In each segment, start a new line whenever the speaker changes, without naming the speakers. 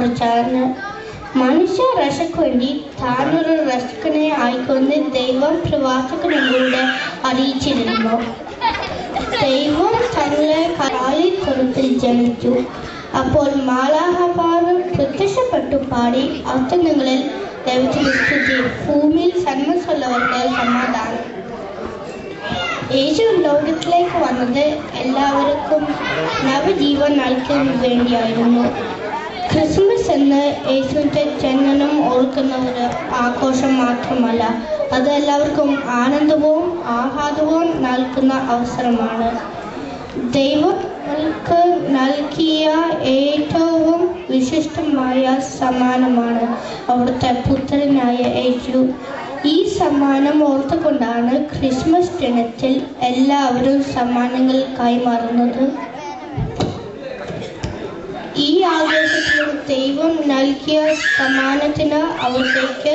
കുറിച്ചാണ്. മനുഷ്യ രക്ഷയ്ക്ക് വേണ്ടി താനൊരു രക്ഷകനെ ആയിക്കൊണ്ട് ദൈവം പ്രവാചകനിലൂടെ അറിയിച്ചിരുന്നു. ദൈവം തങ്ങളെ കാലിത്തൊഴുത്തിൽ ജനിച്ചു. അപ്പോൾ മാലാഖമാർ പ്രത്യക്ഷപ്പെട്ടു പാടി അത്യുന്നതങ്ങളിൽ ദൈവത്തിന് സ്തുതി, ഭൂമിയിൽ സന്മസുള്ളവർക്ക് സമാധാനം. യേശു ലോകത്തിലേക്ക് വന്നത് എല്ലാവർക്കും നവജീവൻ നൽകാൻ വേണ്ടിയായിരുന്നു. ക്രിസ്മസ് എന്ന് യേശുവിൻ്റെ ജനനം ഓർക്കുന്ന ഒരു ആഘോഷം മാത്രമല്ല, അത് എല്ലാവർക്കും ആനന്ദവും ആഹ്ലാദവും നൽകുന്ന അവസരമാണ്. ദൈവങ്ങൾക്ക് നൽകിയ ഏറ്റവും വിശിഷ്ടമായ സമ്മാനമാണ് അവിടുത്തെ പുത്രനായ യേശു. ഈ സമ്മാനം ഓർത്തുകൊണ്ടാണ് ക്രിസ്മസ് ദിനത്തിൽ എല്ലാവരും സമ്മാനങ്ങൾ കൈമാറുന്നത്. ഈ ആഘോഷത്തിൽ ദൈവം നൽകിയ സമ്മാനത്തിന് അവിടേക്ക്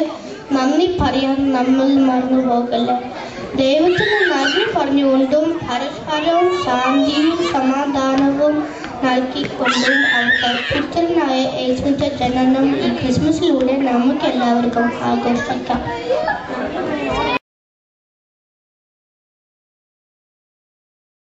നന്ദി പറയാൻ നമ്മൾ മറന്നുപോകല്ല. ദൈവത്തിന് നന്ദി പറഞ്ഞുകൊണ്ടും പരസ്പരവും ശാന്തിയും സമാധാനവും നൽകിക്കൊണ്ടും അവിടുത്തെ പുത്രനായ യേശുവിൻ്റെ ജനനം ഈ ക്രിസ്മസിലൂടെ നമുക്ക് എല്ലാവർക്കും ആഘോഷിക്കാം.